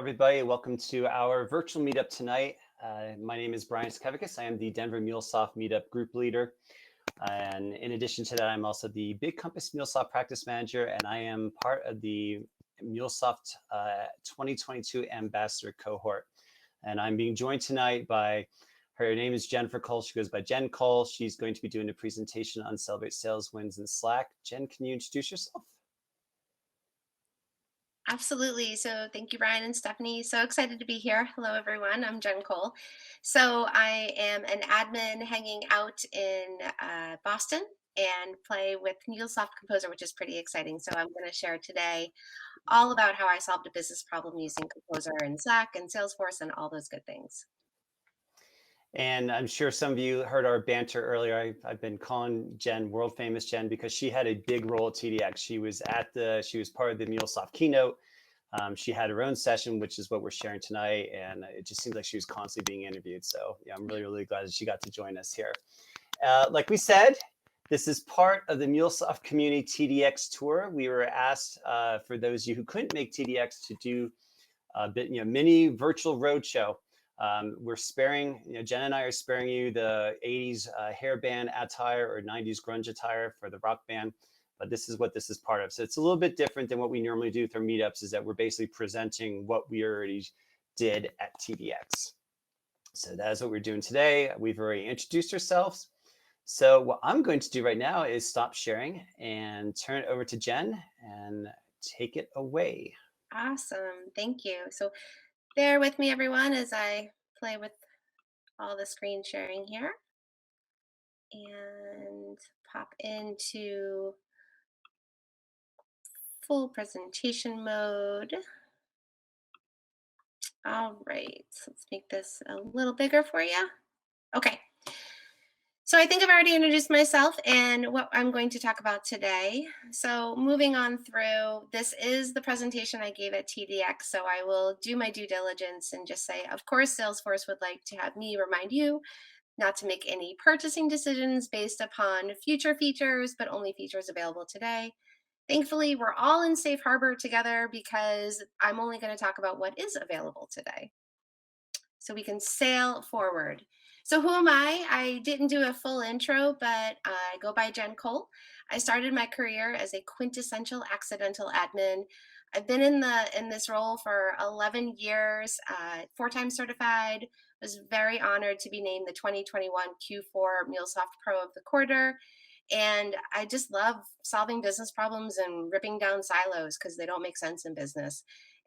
everybody. Welcome to our virtual meetup tonight. My name is Brian Statkevicus. I am the Denver MuleSoft Meetup Group Leader. And in addition to that, I'm also the Big Compass MuleSoft Practice Manager, and I am part of the MuleSoft 2022 Ambassador Cohort. And I'm being joined tonight by, her name is Jennifer Cole. She goes by Jen Cole. She's going to be doing a presentation on Celebrate Sales Wins in Slack. Jen, can you introduce yourself? Absolutely. So thank you, Brian and Stephanie. So excited to be here. Hello, everyone. I'm Jen Cole. So I am an admin hanging out in Boston and play with MuleSoft Composer, which is pretty exciting. So I'm going to share today all about how I solved a business problem using Composer and Slack and Salesforce and all those good things. And I'm sure some of you heard our banter earlier. I've been calling Jen world famous Jen because she had a big role at TDX. She was part of the MuleSoft keynote. She had her own session, which is what we're sharing tonight. And it just seems like she was constantly being interviewed. So yeah, I'm really, really glad that she got to join us here. Like we said, this is part of the MuleSoft Community TDX tour. We were asked for those of you who couldn't make TDX to do a mini virtual roadshow. We're sparing, Jen and I are sparing you the 80s hairband attire or 90s grunge attire for the rock band, but this is what this is part of. So it's a little bit different than what we normally do with our meetups, is that we're basically presenting what we already did at TDX. So that is what we're doing today. We've already introduced ourselves. So what I'm going to do right now is stop sharing and turn it over to Jen and take it away. Awesome. Thank you. So bear with me, everyone, as I play with all the screen sharing here and pop into full presentation mode. All right, let's make this a little bigger for you. Okay, so I think I've already introduced myself and what I'm going to talk about today. So moving on through, this is the presentation I gave at TDX, so I will do my due diligence and just say, of course, Salesforce would like to have me remind you not to make any purchasing decisions based upon future features, but only features available today. Thankfully, we're all in safe harbor together because I'm only going to talk about what is available today. So we can sail forward. So who am I? I didn't do a full intro, but I go by Jen Cole. I started my career as a quintessential accidental admin. I've been in this role for 11 years, 4 times certified. Was very honored to be named the 2021 Q4 MuleSoft Pro of the Quarter. And I just love solving business problems and ripping down silos because they don't make sense in business.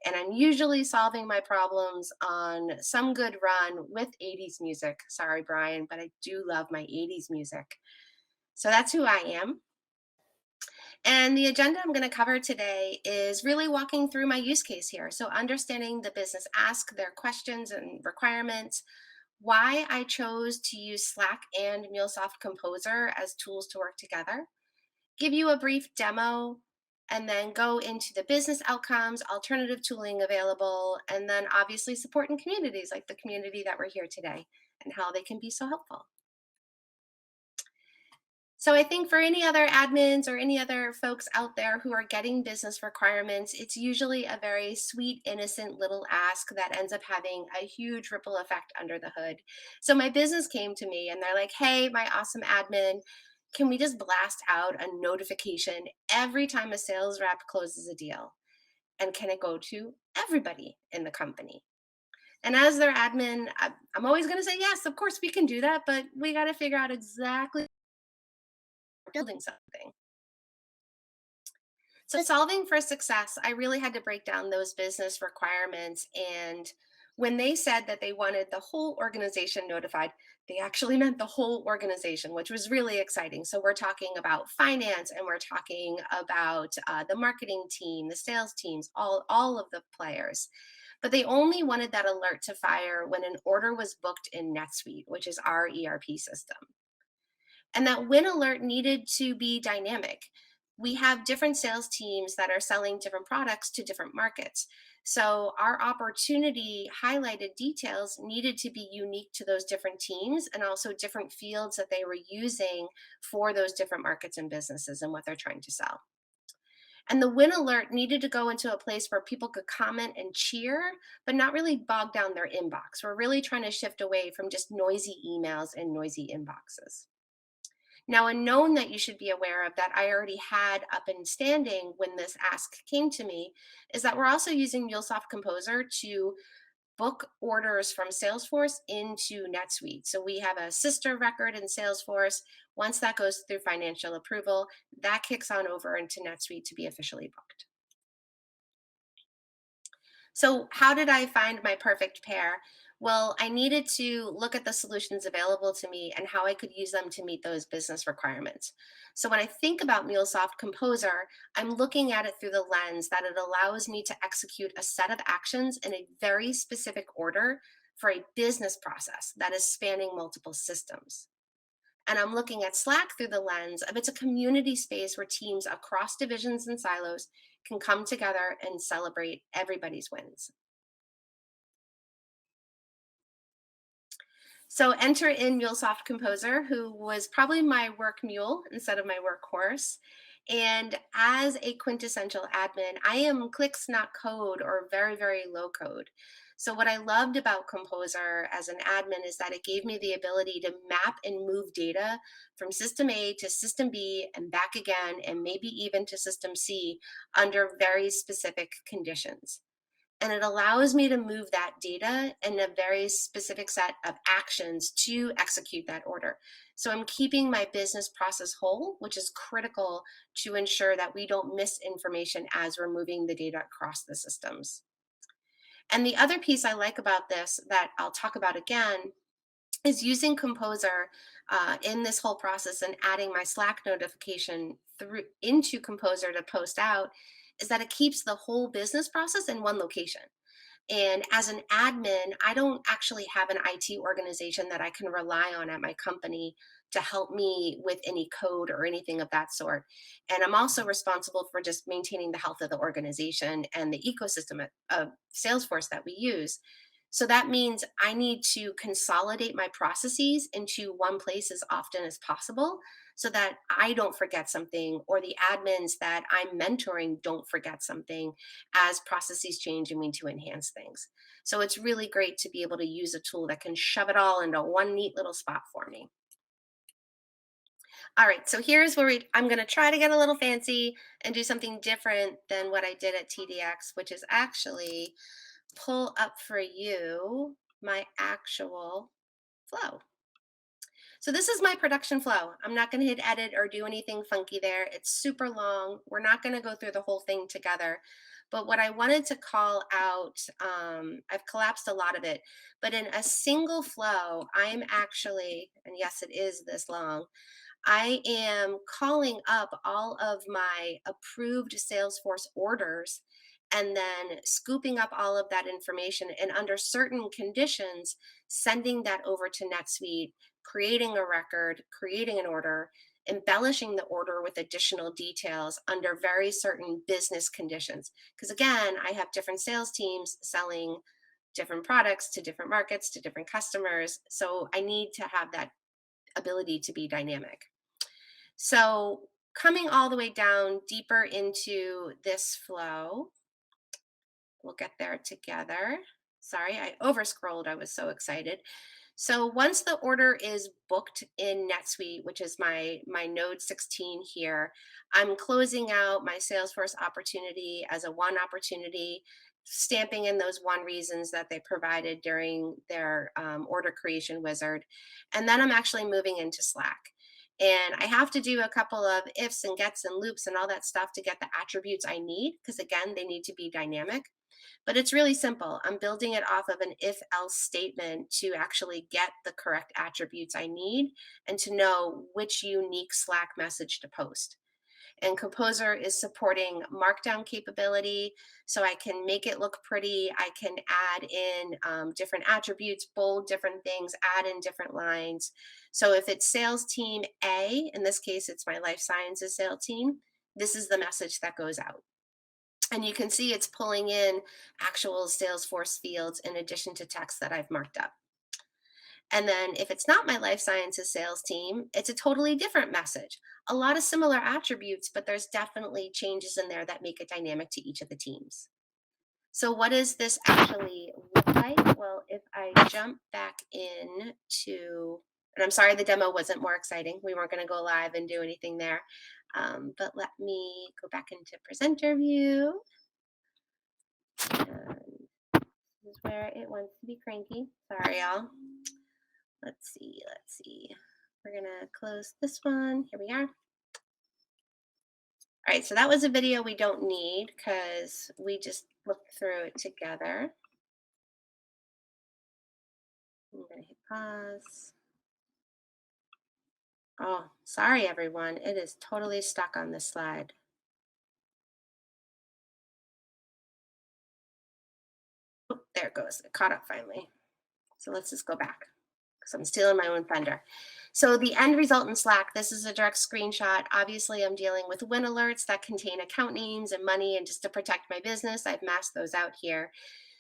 And I'm usually solving my problems on some good run with 80s music. Sorry, Brian, but I do love my 80s music. So that's who I am. And the agenda I'm going to cover today is really walking through my use case here. So understanding the business ask, their questions and requirements, why I chose to use Slack and MuleSoft Composer as tools to work together, give you a brief demo, and then go into the business outcomes, alternative tooling available, and then obviously supporting communities like the community that we're here today and how they can be so helpful. So I think for any other admins or any other folks out there who are getting business requirements, it's usually a very sweet, innocent little ask that ends up having a huge ripple effect under the hood. So my business came to me and they're like, hey, my awesome admin, can we just blast out a notification every time a sales rep closes a deal? And can it go to everybody in the company? And as their admin, I'm always going to say, yes, of course we can do that, but we got to figure out exactly building something. So solving for success, I really had to break down those business requirements. And when they said that they wanted the whole organization notified, they actually meant the whole organization, which was really exciting. So we're talking about finance and we're talking about the marketing team, the sales teams, all of the players. But they only wanted that alert to fire when an order was booked in NetSuite, which is our ERP system. And that win alert needed to be dynamic. We have different sales teams that are selling different products to different markets. So our opportunity highlighted details needed to be unique to those different teams and also different fields that they were using for those different markets and businesses and what they're trying to sell. And the win alert needed to go into a place where people could comment and cheer, but not really bog down their inbox. We're really trying to shift away from just noisy emails and noisy inboxes. Now, a known that you should be aware of that I already had up and standing when this ask came to me is that we're also using MuleSoft Composer to book orders from Salesforce into NetSuite. So we have a sister record in Salesforce. Once that goes through financial approval, that kicks on over into NetSuite to be officially booked. So, how did I find my perfect pair? Well, I needed to look at the solutions available to me and how I could use them to meet those business requirements. So, when I think about MuleSoft Composer, I'm looking at it through the lens that it allows me to execute a set of actions in a very specific order for a business process that is spanning multiple systems. And I'm looking at Slack through the lens of it's a community space where teams across divisions and silos can come together and celebrate everybody's wins. So enter in MuleSoft Composer, who was probably my work mule instead of my workhorse. And as a quintessential admin, I am clicks, not code, or very, very low code. So what I loved about Composer as an admin is that it gave me the ability to map and move data from system A to system B and back again, and maybe even to system C under very specific conditions. And it allows me to move that data in a very specific set of actions to execute that order. So I'm keeping my business process whole, which is critical to ensure that we don't miss information as we're moving the data across the systems. And the other piece I like about this that I'll talk about again is using Composer in this whole process and adding my Slack notification through into Composer to post out is that it keeps the whole business process in one location. And as an admin, I don't actually have an IT organization that I can rely on at my company to help me with any code or anything of that sort. And I'm also responsible for just maintaining the health of the organization and the ecosystem of Salesforce that we use. So that means I need to consolidate my processes into one place as often as possible so that I don't forget something or the admins that I'm mentoring don't forget something as processes change and we need to enhance things. So it's really great to be able to use a tool that can shove it all into one neat little spot for me. All right, so here's where I'm going to try to get a little fancy and do something different than what I did at TDX, which is actually pull up for you my actual flow. So this is my production flow. I'm not going to hit edit or do anything funky there. It's super long. We're not going to go through the whole thing together. But what I wanted to call out, I've collapsed a lot of it, but in a single flow, I'm actually, and yes, it is this long, I am calling up all of my approved Salesforce orders and then scooping up all of that information and under certain conditions, sending that over to NetSuite, creating a record, creating an order, embellishing the order with additional details under very certain business conditions. Because again, I have different sales teams selling different products to different markets, to different customers. So I need to have that ability to be dynamic. So coming all the way down deeper into this flow, we'll get there together. Sorry, I over scrolled. I was so excited. So once the order is booked in NetSuite, which is my node 16 here, I'm closing out my Salesforce opportunity as a one opportunity, stamping in those one reasons that they provided during their order creation wizard. And then I'm actually moving into Slack. And I have to do a couple of ifs and gets and loops and all that stuff to get the attributes I need, because again, they need to be dynamic. But it's really simple. I'm building it off of an if else statement to actually get the correct attributes I need and to know which unique Slack message to post. And Composer is supporting markdown capability, so I can make it look pretty. I can add in different attributes, bold different things, add in different lines. So if it's sales team A, in this case, it's my life sciences sales team, this is the message that goes out. And you can see it's pulling in actual Salesforce fields in addition to text that I've marked up. And then if it's not my life sciences sales team, it's a totally different message. A lot of similar attributes, but there's definitely changes in there that make it dynamic to each of the teams. So what does this actually look like? Well, if I jump back in to, and I'm sorry the demo wasn't more exciting. We weren't going to go live and do anything there. But let me go back into presenter view. And this is where it wants to be cranky. Sorry, y'all. Let's see. We're going to close this one. Here we are. All right, so that was a video we don't need because we just looked through it together. I'm going to hit pause. Oh, sorry, everyone. It is totally stuck on this slide. Oh, there it goes. It caught up finally. So let's just go back because I'm stealing my own thunder. So the end result in Slack, this is a direct screenshot. Obviously, I'm dealing with win alerts that contain account names and money. And just to protect my business, I've masked those out here.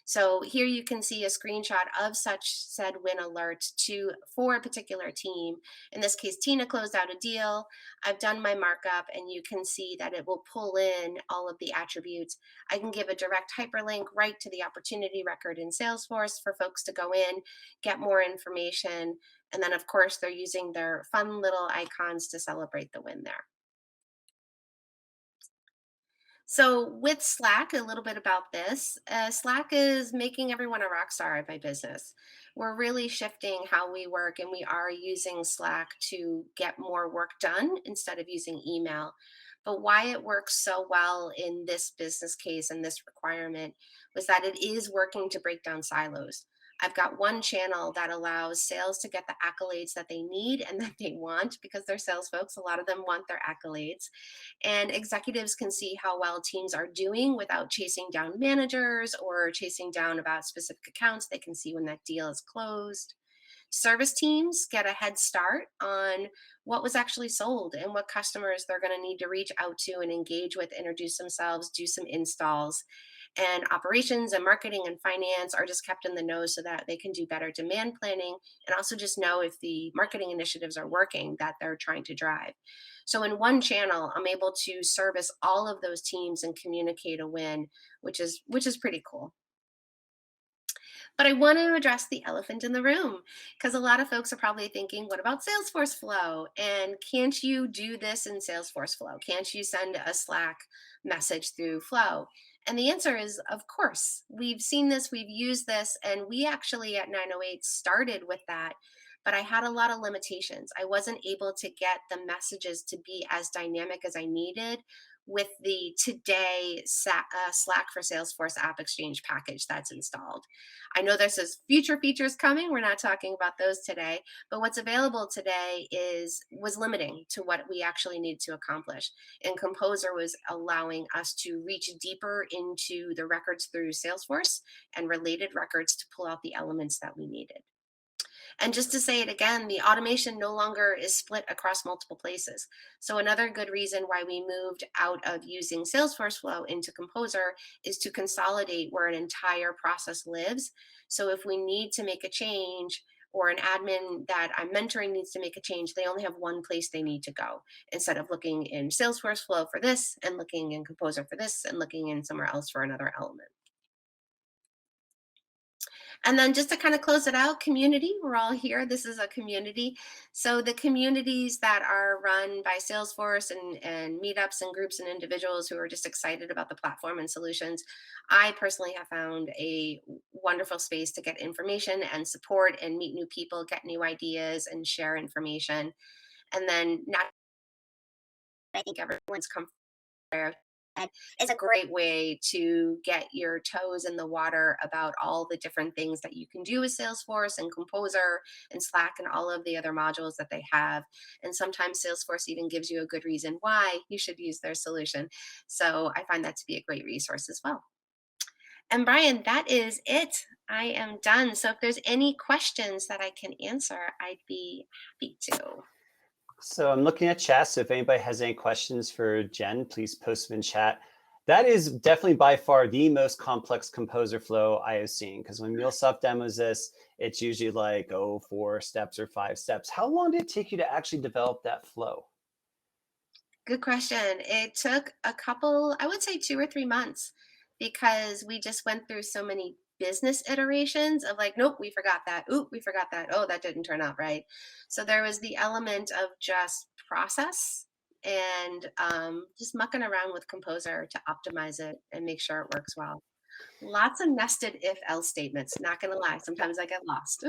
So here you can see a screenshot of such said win alert for a particular team. In this case, Tina closed out a deal. I've done my markup and you can see that it will pull in all of the attributes. I can give a direct hyperlink right to the opportunity record in Salesforce for folks to go in, get more information. And then of course, they're using their fun little icons to celebrate the win there. So with Slack, a little bit about this. Slack is making everyone a rock star at my business. We're really shifting how we work and we are using Slack to get more work done instead of using email. But why it works so well in this business case and this requirement was that it is working to break down silos. I've got one channel that allows sales to get the accolades that they need and that they want because they're sales folks. A lot of them want their accolades. And executives can see how well teams are doing without chasing down managers or chasing down about specific accounts. They can see when that deal is closed. Service teams get a head start on what was actually sold and what customers they're going to need to reach out to and engage with, introduce themselves, do some installs. And operations and marketing and finance are just kept in the know so that they can do better demand planning and also just know if the marketing initiatives are working that they're trying to drive. So in one channel, I'm able to service all of those teams and communicate a win, which is pretty cool. But I want to address the elephant in the room because a lot of folks are probably thinking, what about Salesforce Flow? And can't you do this in Salesforce Flow? Can't you send a Slack message through Flow? And the answer is, of course. We've seen this, we've used this, and we actually at 908 started with that. But I had a lot of limitations. I wasn't able to get the messages to be as dynamic as I needed with the today Slack for Salesforce App Exchange package that's installed. I know there's some future features coming. We're not talking about those today, but what's available today was limiting to what we actually need to accomplish. And Composer was allowing us to reach deeper into the records through Salesforce and related records to pull out the elements that we needed. And just to say it again, the automation no longer is split across multiple places. So another good reason why we moved out of using Salesforce Flow into Composer is to consolidate where an entire process lives. So if we need to make a change or an admin that I'm mentoring needs to make a change, they only have one place they need to go instead of looking in Salesforce Flow for this and looking in Composer for this and looking in somewhere else for another element. And then just to kind of close it out, community, we're all here. This is a community. So the communities that are run by Salesforce and meetups and groups and individuals who are just excited about the platform and solutions, I personally have found a wonderful space to get information and support and meet new people, get new ideas and share information. And then I think everyone's come is a great way to get your toes in the water about all the different things that you can do with Salesforce and Composer and Slack and all of the other modules that they have. And sometimes Salesforce even gives you a good reason why you should use their solution. So I find that to be a great resource as well. And Brian, that is it. I am done. So if there's any questions that I can answer, I'd be happy to. So I'm looking at chat. So if anybody has any questions for Jen, please post them in chat. That is definitely by far the most complex composer flow I have seen, because when MuleSoft demos this, it's usually like, 4 steps or 5 steps. How long did it take you to actually develop that flow? Good question. It took a couple, I would say 2 or 3 months, because we just went through so many business iterations of like, nope, we forgot that. Oop, we forgot that. Oh, that didn't turn out right. So there was the element of just process and just mucking around with Composer to optimize it and make sure it works well. Lots of nested if else statements. Not going to lie. Sometimes I get lost.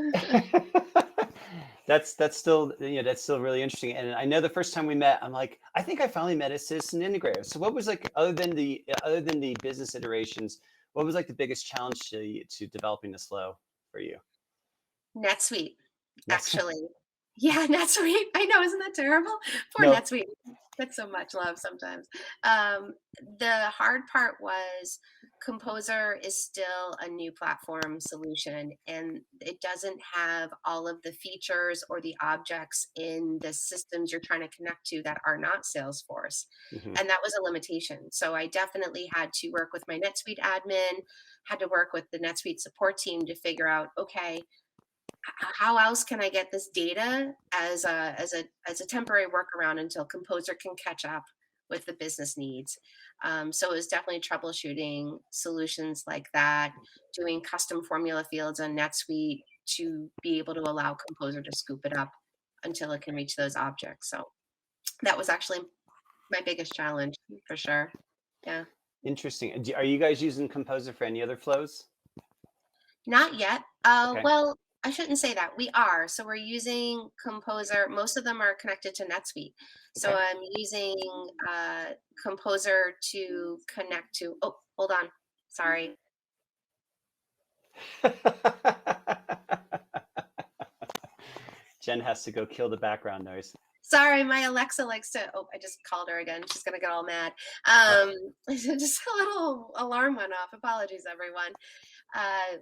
That's still, that's still really interesting. And I know the first time we met, I'm like, I think I finally met a system integrator. So what was like, other than the business iterations, what was like the biggest challenge to developing this flow for you? NetSuite, That's actually. Yeah, NetSuite. I know, isn't that terrible? Poor no. NetSuite. That's so much love sometimes. Um, the hard part was Composer is still a new platform solution, and it doesn't have all of the features or the objects in the systems you're trying to connect to that are not Salesforce. Mhm. And that was a limitation. So I definitely had to work with my NetSuite admin, had to work with the NetSuite support team to figure out, okay, how else can I get this data as a temporary workaround until Composer can catch up with the business needs? So it was definitely troubleshooting solutions like that, doing custom formula fields on NetSuite to be able to allow Composer to scoop it up until it can reach those objects. So that was actually my biggest challenge for sure. Yeah. Interesting. And are you guys using Composer for any other flows? Not yet. Okay. Well, I shouldn't say that. We are. So we're using Composer. Most of them are connected to NetSuite. So Okay. I'm using Composer to connect to. Oh, hold on. Sorry. Jen has to go kill the background noise. Sorry, my Alexa likes to. Oh, I just called her again. She's gonna get all mad. Oh, Just a little alarm went off. Apologies, everyone. Uh,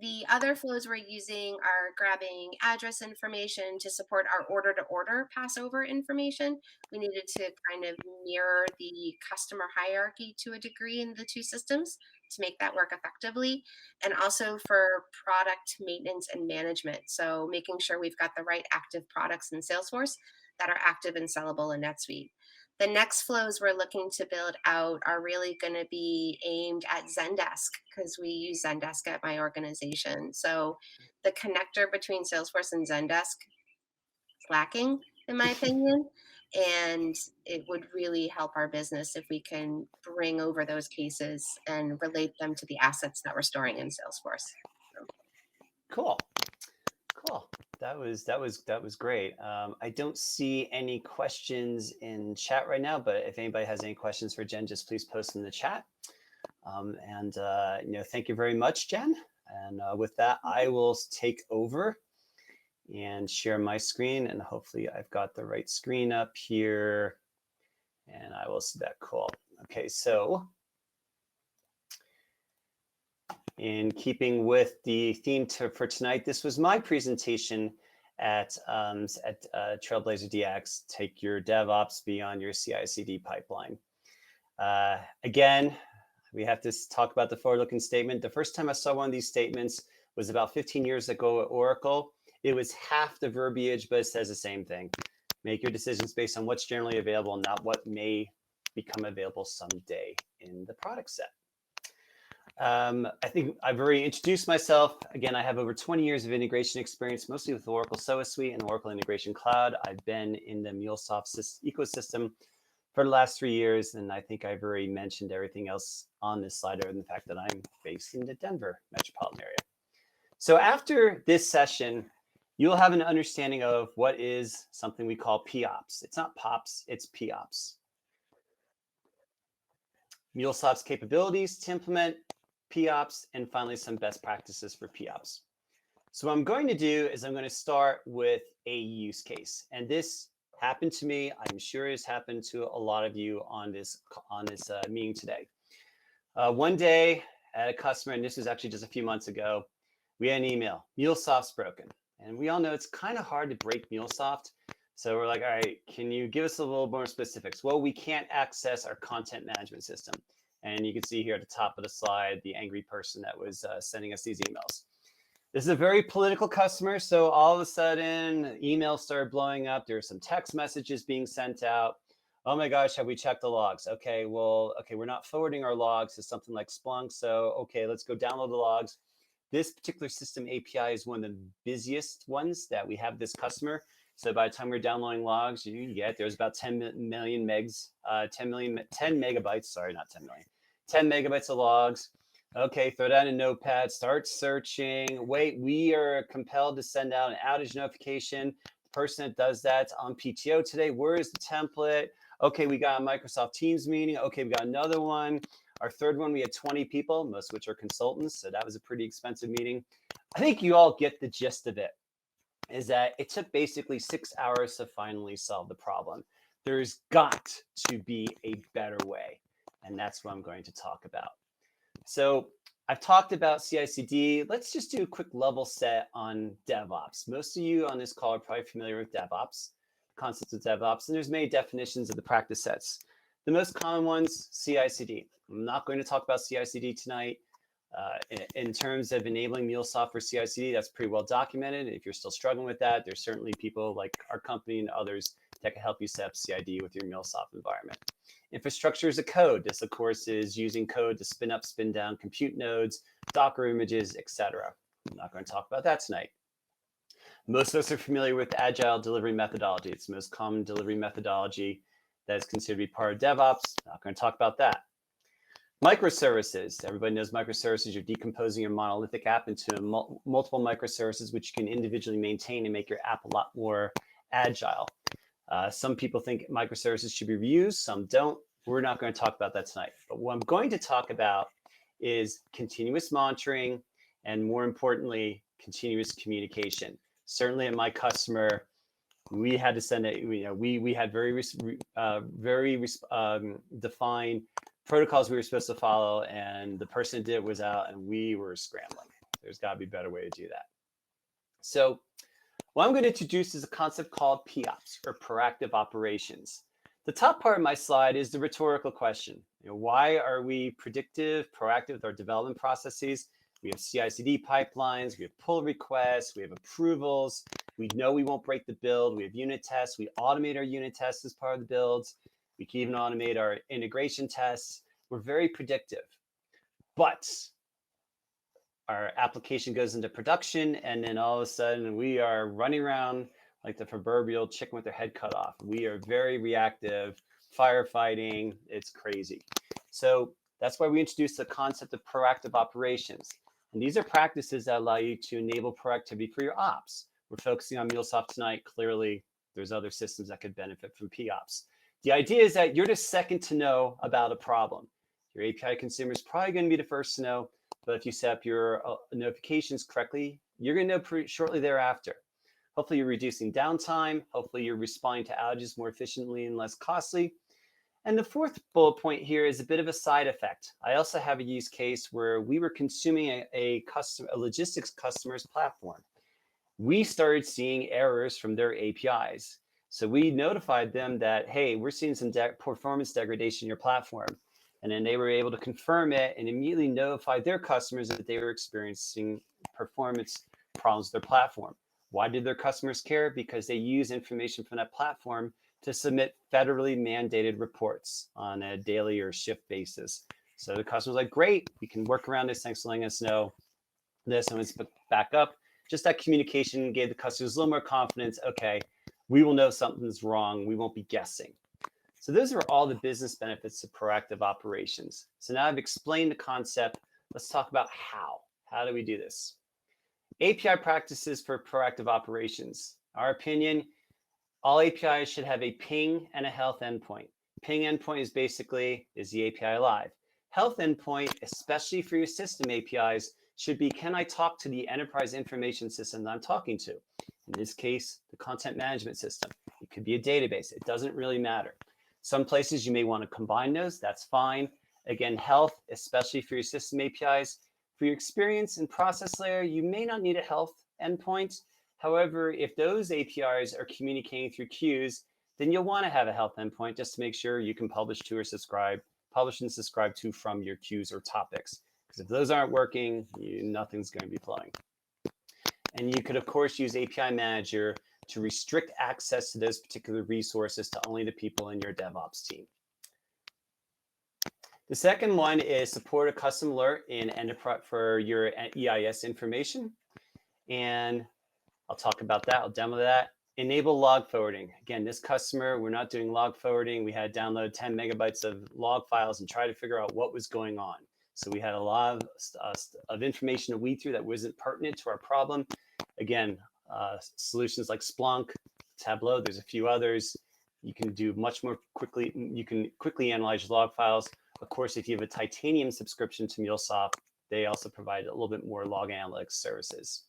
the other flows we're using are grabbing address information to support our order to order passover information. We needed to kind of mirror the customer hierarchy to a degree in the two systems to make that work effectively. And also for product maintenance and management. So making sure we've got the right active products in Salesforce that are active and sellable in NetSuite. The next flows we're looking to build out are really going to be aimed at Zendesk because we use Zendesk at my organization. So the connector between Salesforce and Zendesk is lacking, in my opinion. And it would really help our business if we can bring over those cases and relate them to the assets that we're storing in Salesforce. So, cool. Cool. That was great. I don't see any questions in chat right now, but if anybody has any questions for Jen, just please post in the chat. Thank you very much, Jen. And with that, I will take over and share my screen, and hopefully I've got the right screen up here, and I will see that. Cool. Okay, so in keeping with the theme for tonight, this was my presentation at Trailblazer DX, take your DevOps beyond your CI/CD pipeline. Again, we have to talk about the forward-looking statement. The first time I saw one of these statements was about 15 years ago at Oracle. It was half the verbiage, but it says the same thing. Make your decisions based on what's generally available, not what may become available someday in the product set. I think I've already introduced myself. Again, I have over 20 years of integration experience, mostly with Oracle SOA Suite and Oracle Integration Cloud. I've been in the MuleSoft ecosystem for the last 3 years, and I think I've already mentioned everything else on this slide, other than the fact that I'm based in the Denver metropolitan area. So after this session, you'll have an understanding of what is something we call POps. It's not POPs, it's POps. MuleSoft's capabilities to implement POps, and finally some best practices for POps. So what I'm going to do is I'm going to start with a use case. And this happened to me. I'm sure it's happened to a lot of you on this meeting today. One day at a customer, and this was actually just a few months ago, we had an email, MuleSoft's broken. And we all know it's kind of hard to break MuleSoft. So we're like, all right, can you give us a little more specifics? Well, we can't access our content management system. And you can see here at the top of the slide, the angry person that was sending us these emails. This is a very political customer. So all of a sudden, emails started blowing up. There are some text messages being sent out. Oh my gosh, have we checked the logs? Okay, well, okay, we're not forwarding our logs to something like Splunk. So, okay, let's go download the logs. This particular system API is one of the busiest ones that we have this customer. So by the time we're downloading logs, you get, there's about 10 million megs, 10 megabytes, sorry, not 10 million, 10 megabytes of logs. Okay, throw that in Notepad, start searching. Wait, we are compelled to send out an outage notification. The person that does that's on PTO today. Where is the template? Okay, we got a Microsoft Teams meeting. Okay, we got another one. Our third one, we had 20 people, most of which are consultants. So that was a pretty expensive meeting. I think you all get the gist of it, is that it took basically 6 hours to finally solve the problem. There's got to be a better way. And that's what I'm going to talk about. So I've talked about CI/CD. Let's just do a quick level set on DevOps. Most of you on this call are probably familiar with DevOps, concepts of DevOps, and there's many definitions of the practice sets. The most common ones, CI/CD. I'm not going to talk about CI/CD tonight. In terms of enabling MuleSoft for CI/CD, that's pretty well documented. If you're still struggling with that, there's certainly people like our company and others that can help you set up CI/CD with your MuleSoft environment. Infrastructure as a code. This, of course, is using code to spin up, spin down compute nodes, Docker images, etc. I'm not going to talk about that tonight. Most of us are familiar with Agile delivery methodology. It's the most common delivery methodology that is considered to be part of DevOps. Not going to talk about that. Microservices. Everybody knows microservices. You're decomposing your monolithic app into multiple microservices, which you can individually maintain and make your app a lot more agile. Some people think microservices should be reused, some don't. We're not going to talk about that tonight. But what I'm going to talk about is continuous monitoring and, more importantly, continuous communication. Certainly at my customer, we had to send it, we had very defined protocols we were supposed to follow, and the person that did it was out and we were scrambling. There's got to be a better way to do that. So what I'm going to introduce is a concept called POps, or proactive operations. The top part of my slide is the rhetorical question. Why are we proactive with our development processes? We have CI/CD pipelines, we have pull requests, we have approvals. We know we won't break the build. We have unit tests. We automate our unit tests as part of the builds. We can even automate our integration tests. We're very predictive. But our application goes into production, and then all of a sudden we are running around like the proverbial chicken with their head cut off. We are very reactive, firefighting, it's crazy. So that's why we introduced the concept of proactive operations. And these are practices that allow you to enable proactivity for your ops. We're focusing on MuleSoft tonight. Clearly, there's other systems that could benefit from POps. The idea is that you're the second to know about a problem. Your API consumer is probably going to be the first to know. But if you set up your notifications correctly, you're going to know shortly thereafter. Hopefully, you're reducing downtime. Hopefully, you're responding to outages more efficiently and less costly. And the fourth bullet point here is a bit of a side effect. I also have a use case where we were consuming a logistics customer's platform. We started seeing errors from their APIs. So we notified them that, hey, we're seeing some performance degradation in your platform. And then they were able to confirm it and immediately notify their customers that they were experiencing performance problems with their platform. Why did their customers care? Because they use information from that platform to submit federally mandated reports on a daily or shift basis. So the customer's like, great, we can work around this. Thanks for letting us know this. And it's back up. Just that communication gave the customers a little more confidence. Okay, we will know something's wrong. We won't be guessing. So those are all the business benefits of proactive operations. So now I've explained the concept. Let's talk about how. How do we do this? API practices for proactive operations. Our opinion, all APIs should have a ping and a health endpoint. Ping endpoint is basically, is the API live? Health endpoint, especially for your system APIs, should be, can I talk to the enterprise information system that I'm talking to? In this case, the content management system. It could be a database. It doesn't really matter. Some places you may want to combine those. That's fine. Again, health, especially for your system APIs. For your experience and process layer, you may not need a health endpoint. However, if those APIs are communicating through queues, then you'll want to have a health endpoint just to make sure you can publish to or subscribe publish and subscribe to from your queues or topics. Because if those aren't working, nothing's going to be flowing. And you could, of course, use API Manager to restrict access to those particular resources to only the people in your DevOps team. The second one is support a custom alert in Enterprise for your EIS information. And I'll talk about that. I'll demo that. Enable log forwarding. Again, this customer, we're not doing log forwarding. We had to download 10 megabytes of log files and try to figure out what was going on. So we had a lot of information to weed through that wasn't pertinent to our problem. Again, solutions like Splunk, Tableau, there's a few others. You can do much more quickly. You can quickly analyze log files. Of course, if you have a Titanium subscription to MuleSoft, they also provide a little bit more log analytics services.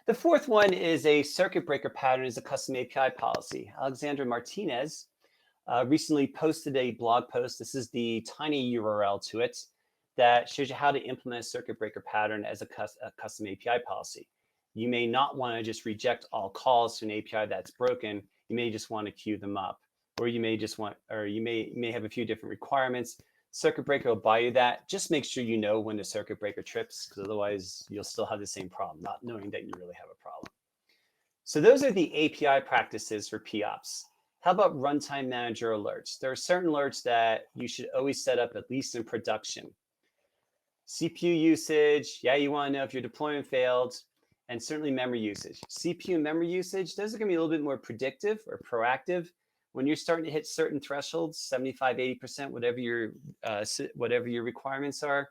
The fourth one is a circuit breaker pattern as a custom API policy. Alexandra Martinez recently posted a blog post. This is the tiny URL to it that shows you how to implement a circuit breaker pattern as a custom API policy. You may not want to just reject all calls to an API that's broken. You may just want to queue them up, or you may just want, or you may have a few different requirements. Circuit breaker will buy you that. Just make sure you know when the circuit breaker trips, because otherwise you'll still have the same problem, not knowing that you really have a problem. So those are the API practices for POps. How about Runtime Manager Alerts? There are certain alerts that you should always set up, at least in production. CPU usage, yeah, you want to know if your deployment failed, and certainly memory usage. CPU and memory usage, those are going to be a little bit more predictive or proactive. When you're starting to hit certain thresholds, 75, 80%, whatever your requirements are,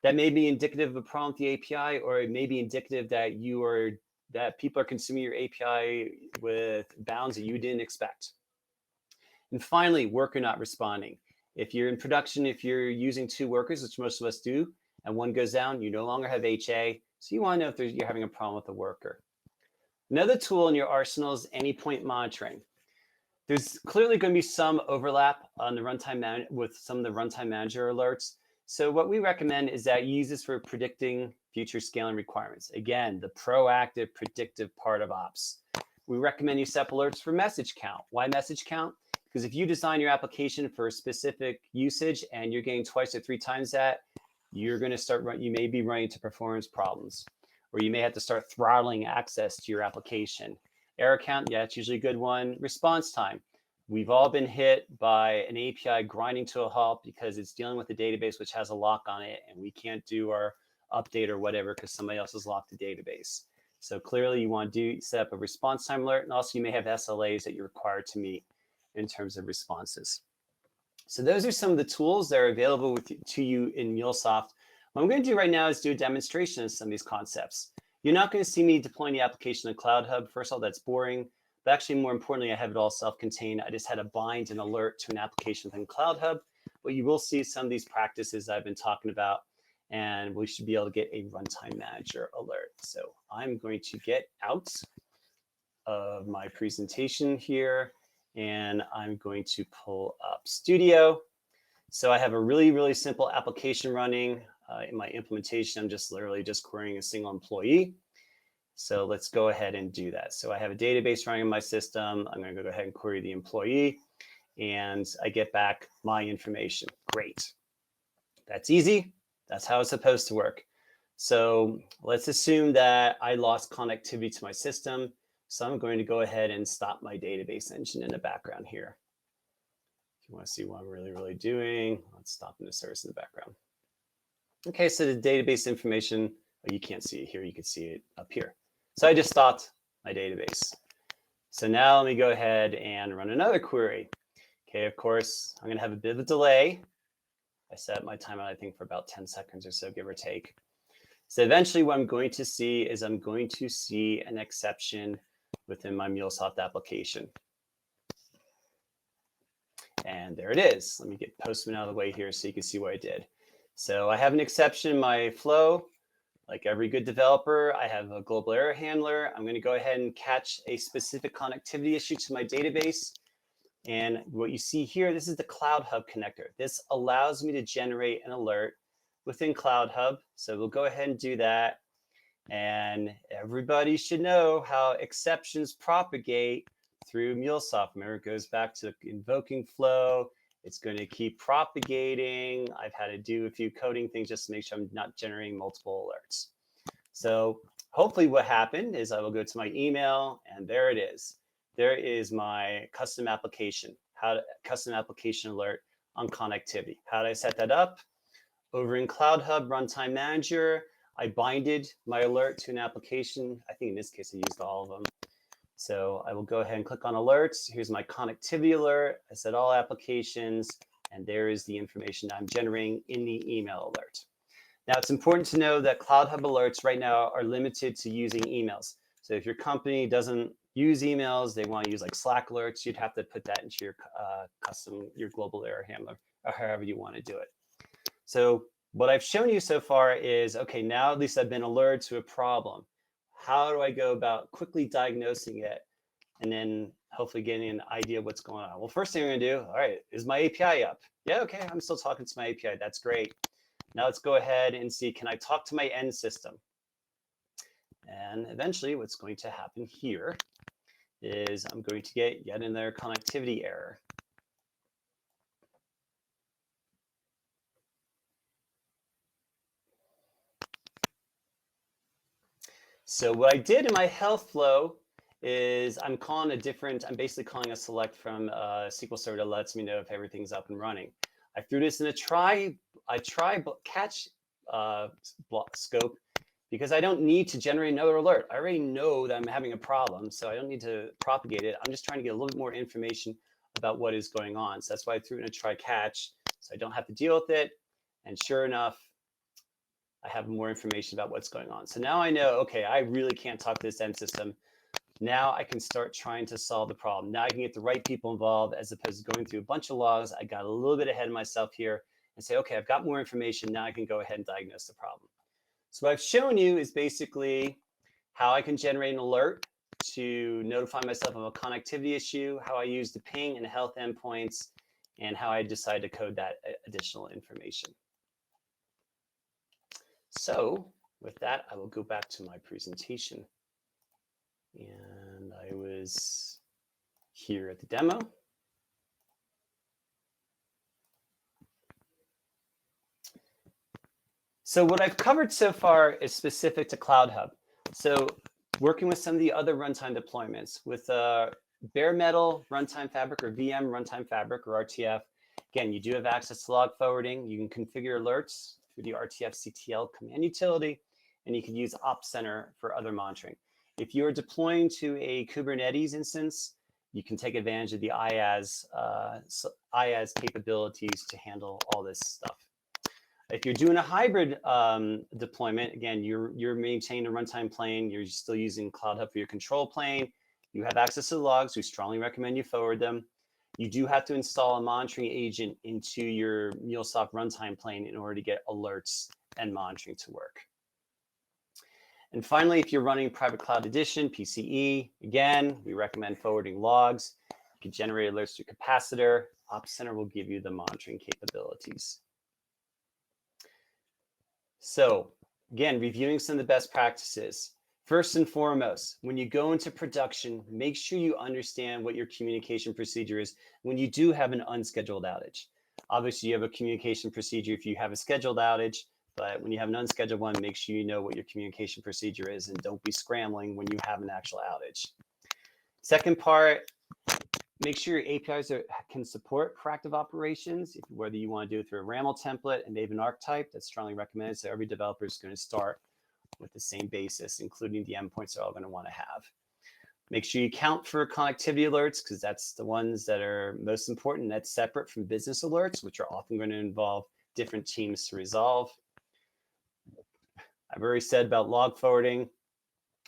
that may be indicative of a problem with the API, or it may be indicative that people are consuming your API with bounds that you didn't expect. And finally, worker not responding. If you're in production, if you're using two workers, which most of us do, and one goes down, you no longer have HA. So you want to know if you're having a problem with a worker. Another tool in your arsenal is Anypoint Monitoring. There's clearly going to be some overlap on the runtime with some of the Runtime Manager alerts. So what we recommend is that you use this for predicting future scaling requirements. Again, the proactive, predictive part of ops. We recommend you set alerts for message count. Why message count? Because if you design your application for a specific usage and you're getting twice or three times that, you're going to you may be running into performance problems, or you may have to start throttling access to your application. Error count, yeah, it's usually a good one. Response time. We've all been hit by an API grinding to a halt because it's dealing with a database which has a lock on it, and we can't do our update or whatever because somebody else has locked the database. So clearly you want to set up a response time alert, and also you may have SLAs that you're required to meet in terms of responses. So those are some of the tools that are available to you in MuleSoft. What I'm going to do right now is do a demonstration of some of these concepts. You're not going to see me deploying the application in Cloud Hub. First of all, that's boring. But actually, more importantly, I have it all self-contained. I just had to bind an alert to an application within Cloud Hub. But you will see some of these practices I've been talking about, and we should be able to get a Runtime Manager alert. So I'm going to get out of my presentation here, and I'm going to pull up Studio. So I have a really, really simple application running. In my implementation, I'm just literally just querying a single employee. So let's go ahead and do that. So I have a database running in my system. I'm going to go ahead and query the employee, and I get back my information. Great. That's easy. That's how it's supposed to work. So let's assume that I lost connectivity to my system. So I'm going to go ahead and stop my database engine in the background here. If you want to see what I'm really doing, let's stop in the service in the background. Okay, so the database information, oh, you can't see it here. You can see it up here. So I just stopped my database. So now let me go ahead and run another query. Okay, of course, I'm going to have a bit of a delay. I set my timeout, I think, for about 10 seconds or so, give or take. So eventually what I'm going to see is I'm going to see an exception within my MuleSoft application. And there it is. Let me get Postman out of the way here so you can see what I did. So I have an exception in my flow. Like every good developer, I have a global error handler. I'm going to go ahead and catch a specific connectivity issue to my database. And what you see here, this is the Cloud Hub connector. This allows me to generate an alert within Cloud Hub. So we'll go ahead and do that. And everybody should know how exceptions propagate through MuleSoft. Remember, it goes back to invoking flow. It's going to keep propagating. I've had to do a few coding things just to make sure I'm not generating multiple alerts. So hopefully what happened is I will go to my email, and there it is. There is my custom application, custom application alert on connectivity. How did I set that up? Over in Cloud Hub Runtime Manager, I binded my alert to an application. I think in this case, I used all of them. So I will go ahead and click on alerts. Here's my connectivity alert. I set all applications, and there is the information I'm generating in the email alert. Now, it's important to know that Cloud Hub alerts right now are limited to using emails. So if your company doesn't use emails, they want to use like Slack alerts, you'd have to put that into your your global error handler, or however you want to do it. So what I've shown you so far is, okay, now at least I've been alerted to a problem. How do I go about quickly diagnosing it and then hopefully getting an idea of what's going on? Well, first thing I'm going to do, all right, is my API up? Yeah, okay, I'm still talking to my API. That's great. Now let's go ahead and see, can I talk to my end system? And eventually what's going to happen here is I'm going to get yet another connectivity error. So what I did in my health flow is I'm basically calling a select from SQL Server that lets me know if everything's up and running. I threw this in a try catch scope because I don't need to generate another alert. I already know that I'm having a problem, so I don't need to propagate it. I'm just trying to get a little bit more information about what is going on. So that's why I threw in a try catch, so I don't have to deal with it. And sure enough, I have more information about what's going on. So now I know, okay, I really can't talk to this end system. Now I can start trying to solve the problem. Now I can get the right people involved as opposed to going through a bunch of logs. I got a little bit ahead of myself here and say, okay, I've got more information. Now I can go ahead and diagnose the problem. So what I've shown you is basically how I can generate an alert to notify myself of a connectivity issue, how I use the ping and health endpoints, and how I decide to code that additional information. So with that, I will go back to my presentation. And I was here at the demo. So what I've covered so far is specific to Cloud Hub. So working with some of the other runtime deployments with bare metal runtime fabric or VM runtime fabric or RTF. Again, you do have access to log forwarding. You can configure alerts through the RTF-CTL command utility, and you can use Ops Center for other monitoring. If you're deploying to a Kubernetes instance, you can take advantage of the IaaS capabilities to handle all this stuff. If you're doing a hybrid deployment, again, you're maintaining a runtime plane, you're still using Cloud Hub for your control plane, you have access to the logs, we strongly recommend you forward them. You do have to install a monitoring agent into your MuleSoft runtime plane in order to get alerts and monitoring to work. And finally, if you're running Private Cloud Edition, PCE, again, we recommend forwarding logs. You can generate alerts through Capacitor. Ops Center will give you the monitoring capabilities. So again, reviewing some of the best practices. First and foremost, when you go into production, make sure you understand what your communication procedure is when you do have an unscheduled outage. Obviously, you have a communication procedure if you have a scheduled outage, but when you have an unscheduled one, make sure you know what your communication procedure is and don't be scrambling when you have an actual outage. Second part, make sure your APIs can support proactive operations, whether you want to do it through a RAML template and Maven archetype, that's strongly recommended. So every developer is going to start with the same basis, including the endpoints they're all going to want to have. Make sure you count for connectivity alerts because that's the ones that are most important. That's separate from business alerts, which are often going to involve different teams to resolve. I've already said about log forwarding.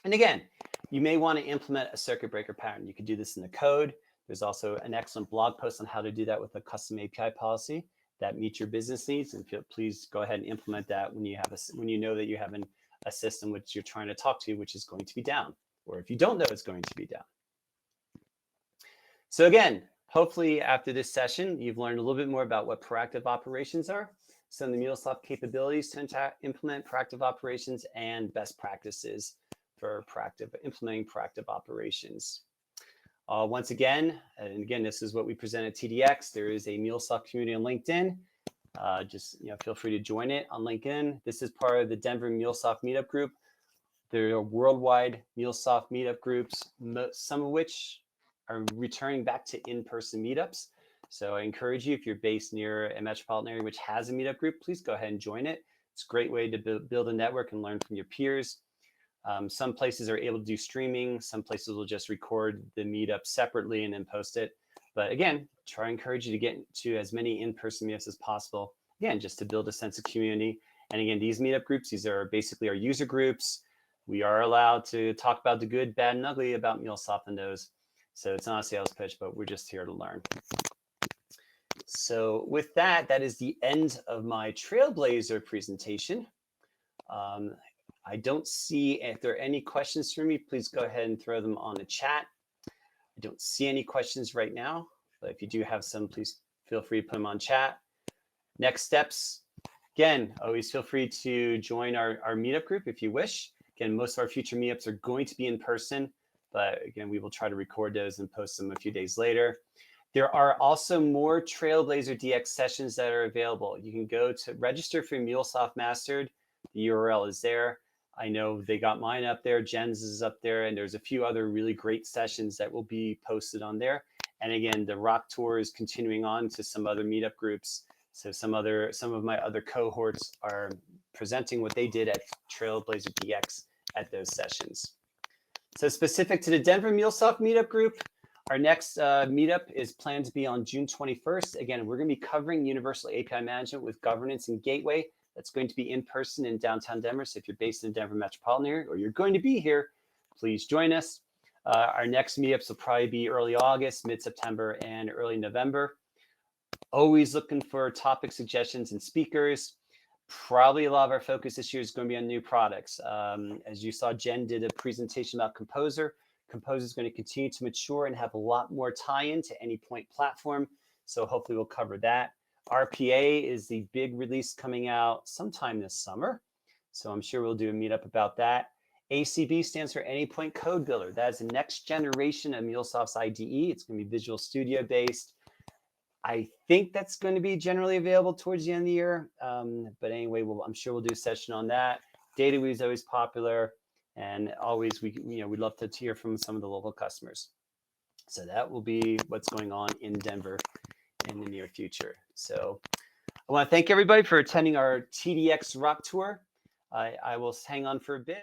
And again, you may want to implement a circuit breaker pattern. You could do this in the code. There's also an excellent blog post on how to do that with a custom API policy that meets your business needs. And please go ahead and implement that when you know that you have a system which you're trying to talk to, which is going to be down, or if you don't know it's going to be down. So again, hopefully after this session, you've learned a little bit more about what proactive operations are, some of the MuleSoft capabilities to implement proactive operations, and best practices for implementing proactive operations. Once again, and again, this is what we present at TDX. There is a MuleSoft community on LinkedIn. Just feel free to join it on LinkedIn. This is part of the Denver MuleSoft meetup group. There are worldwide MuleSoft meetup groups, some of which are returning back to in-person meetups. So I encourage you, if you're based near a metropolitan area which has a meetup group, please go ahead and join it. It's a great way to build a network and learn from your peers. Some places are able to do streaming. Some places will just record the meetup separately and then post it. But again, try to encourage you to get to as many in-person meetups as possible. Again, just to build a sense of community. And again, these meetup groups, these are basically our user groups. We are allowed to talk about the good, bad, and ugly about MuleSoft and those. So it's not a sales pitch, but we're just here to learn. So with that, that is the end of my Trailblazer presentation. I don't see if there are any questions for me. Please go ahead and throw them on the chat. I don't see any questions right now, but if you do have some, please feel free to put them on chat. Next steps, again, always feel free to join our meetup group if you wish. Again, most of our future meetups are going to be in person, but again, we will try to record those and post them a few days later. There are also more Trailblazer DX sessions that are available. You can go to register for MuleSoft Mastered. The URL is there. I know they got mine up there, Jen's is up there, and there's a few other really great sessions that will be posted on there. And again, the Rock Tour is continuing on to some other meetup groups. So some of my other cohorts are presenting what they did at Trailblazer DX at those sessions. So specific to the Denver MuleSoft meetup group, our next meetup is planned to be on June 21st. Again, we're going to be covering Universal API Management with Governance and Gateway. That's going to be in person in downtown Denver. So if you're based in Denver metropolitan area or you're going to be here, please join us. Our next meetups will probably be early August, mid-September, and early November. Always looking for topic suggestions and speakers. Probably a lot of our focus this year is going to be on new products. As you saw, Jen did a presentation about Composer. Composer is going to continue to mature and have a lot more tie-in to Anypoint platform. So hopefully we'll cover that. RPA is the big release coming out sometime this summer. So I'm sure we'll do a meetup about that. ACB stands for Anypoint Code Builder. That's the next generation of MuleSoft's IDE. It's going to be Visual Studio based. I think that's going to be generally available towards the end of the year. But anyway, I'm sure we'll do a session on that. DataWeave is always popular. And always, we'd love to hear from some of the local customers. So that will be what's going on in Denver in the near future. So I want to thank everybody for attending our TDX Rock Tour. I will hang on for a bit.